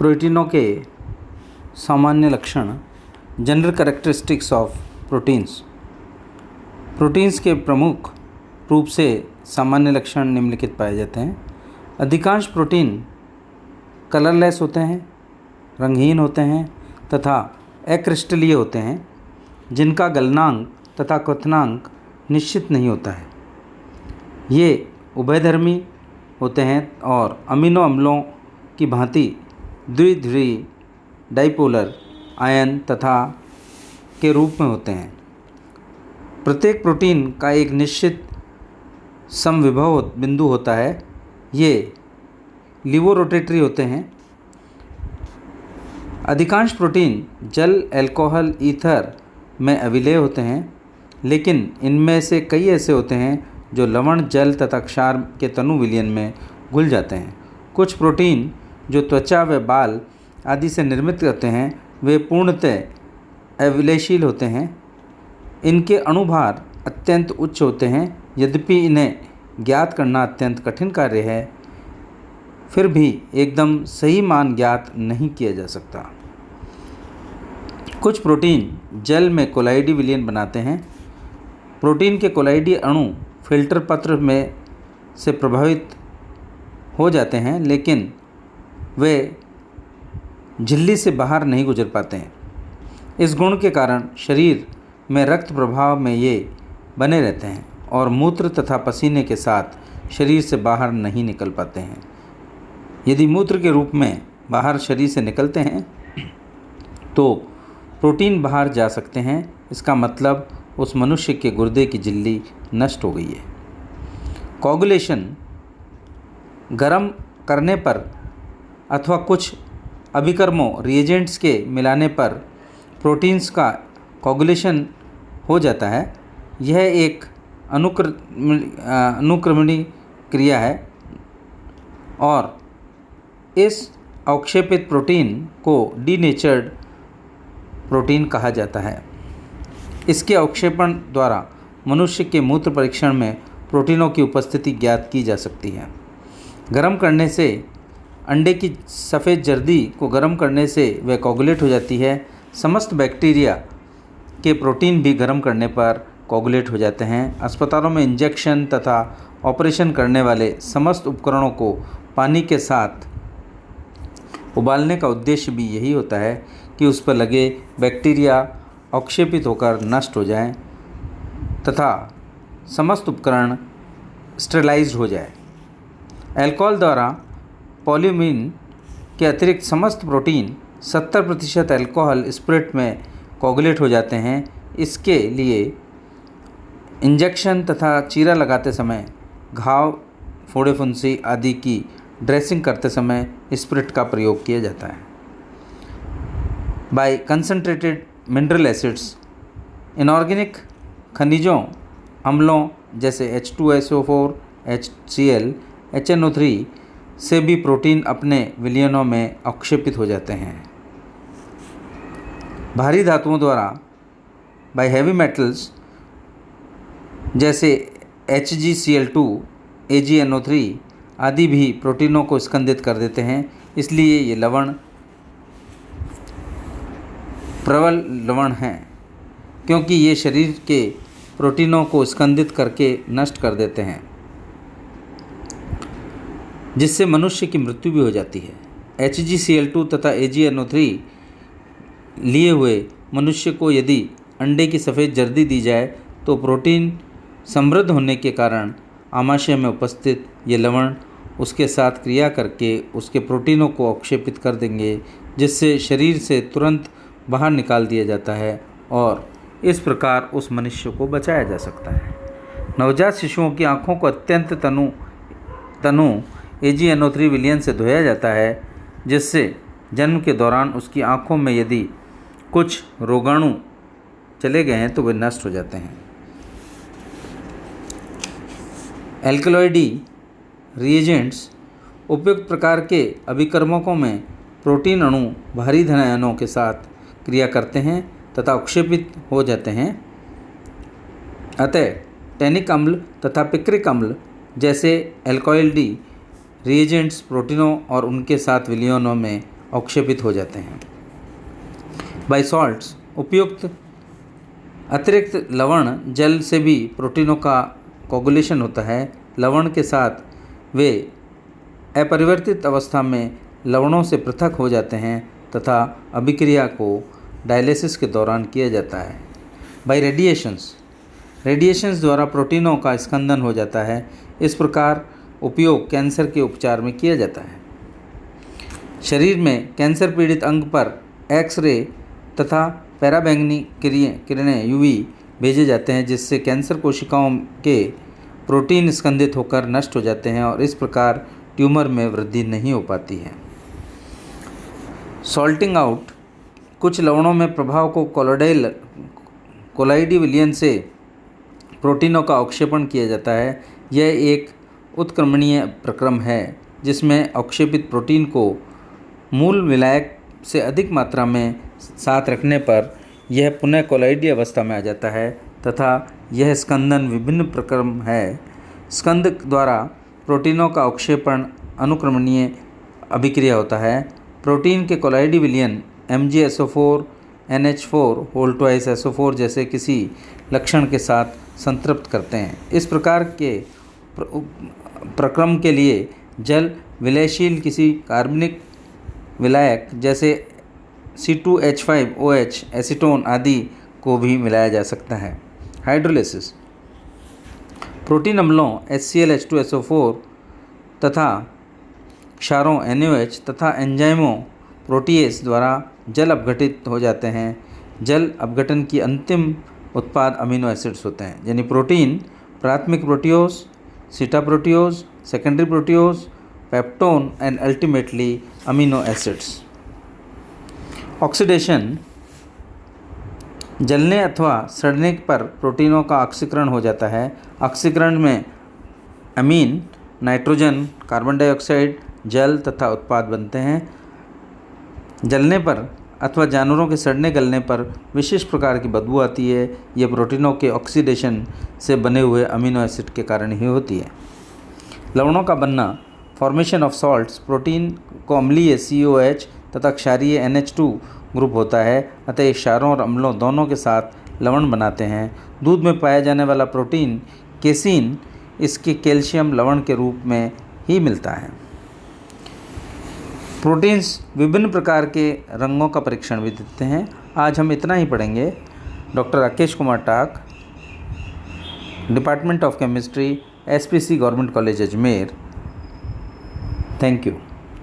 प्रोटीनों के सामान्य लक्षण, general characteristics of proteins. Proteins के प्रमुख रूप से सामान्य लक्षण निम्नलिखित पाए जाते हैं। अधिकांश प्रोटीन कलरलेस होते हैं, रंगहीन होते हैं तथा अक्रिस्टलीय होते हैं, जिनका गलनांक तथा क्वथनांक निश्चित नहीं होता है। ये उभयधर्मी होते हैं और अमीनो अम्लों की भांति द्विध्रुवीय डाइपोलर आयन तथा के रूप में होते हैं। प्रत्येक प्रोटीन का एक निश्चित समविभव बिंदु होता है। ये लिवोरोटेटरी होते हैं। अधिकांश प्रोटीन जल, अल्कोहल, ईथर में अविलेय होते हैं, लेकिन इनमें से कई ऐसे होते हैं जो लवण, जल तथा क्षार के तनु विलयन में घुल जाते हैं। कुछ प्रोटीन जो त्वचा व बाल आदि से निर्मित होते हैं वे पूर्णतः अविलयशील होते हैं। इनके अणुभार अत्यंत उच्च होते हैं। यद्यपि इन्हें ज्ञात करना अत्यंत कठिन कार्य है, फिर भी एकदम सही मान ज्ञात नहीं किया जा सकता। कुछ प्रोटीन जल में कोलाइडी विलयन बनाते हैं। प्रोटीन के कोलाइडी अणु फिल्टर पत्र में से प्रभावित हो जाते हैं, लेकिन वे झिल्ली से बाहर नहीं गुजर पाते हैं। इस गुण के कारण शरीर में रक्त प्रवाह में ये बने रहते हैं और मूत्र तथा पसीने के साथ शरीर से बाहर नहीं निकल पाते हैं। यदि मूत्र के रूप में बाहर शरीर से निकलते हैं तो प्रोटीन बाहर जा सकते हैं। इसका मतलब उस मनुष्य के गुर्दे की झिल्ली नष्ट हो गई है। कोगुलेशन गर्म करने पर अथवा कुछ अभिकर्मों रिएजेंट्स के मिलाने पर प्रोटीन्स का कोगुलेशन हो जाता है। यह एक अनुक्रमणीय क्रिया है और इस अवक्षेपित प्रोटीन को डीनेचर्ड प्रोटीन कहा जाता है। इसके अवक्षेपण द्वारा मनुष्य के मूत्र परीक्षण में प्रोटीनों की उपस्थिति ज्ञात की जा सकती है। गर्म करने से अंडे की सफ़ेद जर्दी को गर्म करने से वह कोगुलेट हो जाती है। समस्त बैक्टीरिया के प्रोटीन भी गर्म करने पर कोगुलेट हो जाते हैं। अस्पतालों में इंजेक्शन तथा ऑपरेशन करने वाले समस्त उपकरणों को पानी के साथ उबालने का उद्देश्य भी यही होता है कि उस पर लगे बैक्टीरिया अवक्षेपित होकर नष्ट हो जाएं तथा समस्त उपकरण स्टेरिलाइज्ड हो जाए। अल्कोहल द्वारा पॉल्यूमिन के अतिरिक्त समस्त प्रोटीन 70% अल्कोहल स्पिरिट में कोगुलेट हो जाते हैं। इसके लिए इंजेक्शन तथा चीरा लगाते समय, घाव, फोड़े फुंसी आदि की ड्रेसिंग करते समय स्पिरिट का प्रयोग किया जाता है। By concentrated mineral acids, inorganic खनिजों अम्लों जैसे H2SO4, HCl, HNO3 से भी प्रोटीन अपने विलयनों में अवक्षेपित हो जाते हैं। भारी धातुओं द्वारा बाय हैवी मेटल्स जैसे HgCl2, AgNO3 आदि भी प्रोटीनों को स्कंदित कर देते हैं। इसलिए ये लवण प्रबल लवण हैं, क्योंकि ये शरीर के प्रोटीनों को स्कंदित करके नष्ट कर देते हैं, जिससे मनुष्य की मृत्यु भी हो जाती है। HgCl2 तथा AgNO3 लिए हुए मनुष्य को यदि अंडे की सफ़ेद जर्दी दी जाए तो प्रोटीन समृद्ध होने के कारण आमाशय में उपस्थित ये लवण उसके साथ क्रिया करके उसके प्रोटीनों को अवक्षेपित कर देंगे, जिससे शरीर से तुरंत बाहर निकाल दिया जाता है और इस प्रकार उस मनुष्य को बचाया जा सकता है। नवजात शिशुओं की आँखों को अत्यंत तनु AgNO3 विलयन से धोया जाता है, जिससे जन्म के दौरान उसकी आँखों में यदि कुछ रोगाणु चले गए हैं तो वे नष्ट हो जाते हैं। एल्कलॉइडी रिएजेंट्स उपयुक्त प्रकार के अभिकर्मकों में प्रोटीन अणु भारी धन आयनों के साथ क्रिया करते हैं तथा अवक्षेपित हो जाते हैं। अतः टैनिक अम्ल तथा पिक्रिक अम्ल जैसे एल्कोहल्डी रिएजेंट्स प्रोटीनों और उनके साथ विलयनों में अवक्षेपित हो जाते हैं। बाय सॉल्ट्स उपयुक्त अतिरिक्त लवण जल से भी प्रोटीनों का कोगुलेशन होता है। लवण के साथ वे अपरिवर्तित अवस्था में लवणों से पृथक हो जाते हैं तथा अभिक्रिया को डायलिसिस के दौरान किया जाता है। बाय रेडिएशंस द्वारा प्रोटीनों का स्कंदन हो जाता है। इस प्रकार उपयोग कैंसर के उपचार में किया जाता है। शरीर में कैंसर पीड़ित अंग पर एक्स-रे तथा पैराबैंगनी किरणें यूवी भेजे जाते हैं, जिससे कैंसर कोशिकाओं के प्रोटीन स्कंदित होकर नष्ट हो जाते हैं और इस प्रकार ट्यूमर में वृद्धि नहीं हो पाती है। सॉल्टिंग आउट कुछ लवणों में प्रभाव को कोलाइडी विलयन से प्रोटीनों का अवक्षेपण किया जाता है। यह एक उत्क्रमणीय प्रक्रम है जिसमें अवक्षेपित प्रोटीन को मूल विलायक से अधिक मात्रा में साथ रखने पर यह पुनः कोलाइडी अवस्था में आ जाता है तथा यह स्कंदन विभिन्न प्रक्रम है। स्कंद द्वारा प्रोटीनों का अवक्षेपण अनुक्रमणीय अभिक्रिया होता है। प्रोटीन के कोलाइडी विलयन MgSO4 NH4 SO4 जैसे किसी लक्षण के साथ संतृप्त करते हैं। इस प्रकार के प्रक्रम के लिए जल विलयशील किसी कार्बनिक विलायक जैसे C2H5OH एसीटोन आदि को भी मिलाया जा सकता है। हाइड्रोलिसिस प्रोटीन अम्लों HCl H2SO4 तथा क्षारों NaOH तथा एंजाइमों प्रोटीएस द्वारा जल अपघटित हो जाते हैं। जल अपघटन की अंतिम उत्पाद अमीनो एसिड्स होते हैं, यानी प्रोटीन प्राथमिक प्रोटियोज, सीटा proteose, secondary proteose, peptone and ultimately amino acids. Oxidation जलने अथवा सड़ने पर प्रोटीनों का ऑक्सीकरण हो जाता है। ऑक्सीकरण में अमीन, नाइट्रोजन, कार्बन डाइऑक्साइड, जल तथा उत्पाद बनते हैं। जलने पर अथवा जानवरों के सड़ने गलने पर विशिष्ट प्रकार की बदबू आती है। यह प्रोटीनों के ऑक्सीडेशन से बने हुए अमीनो एसिड के कारण ही होती है। लवणों का बनना फॉर्मेशन ऑफ सॉल्ट्स प्रोटीन को अम्लीय COH तथा क्षारीय NH2 ग्रुप होता है, अतः क्षारों और अम्लों दोनों के साथ लवण बनाते हैं। दूध में पाया जाने वाला प्रोटीन केसीन इसके कैल्शियम लवण के रूप में ही मिलता है। प्रोटीन्स विभिन्न प्रकार के रंगों का परीक्षण भी देते हैं। आज हम इतना ही पढ़ेंगे। Doctor Rakesh Kumar Tak, department of chemistry, SPC government college Ajmer. Thank you.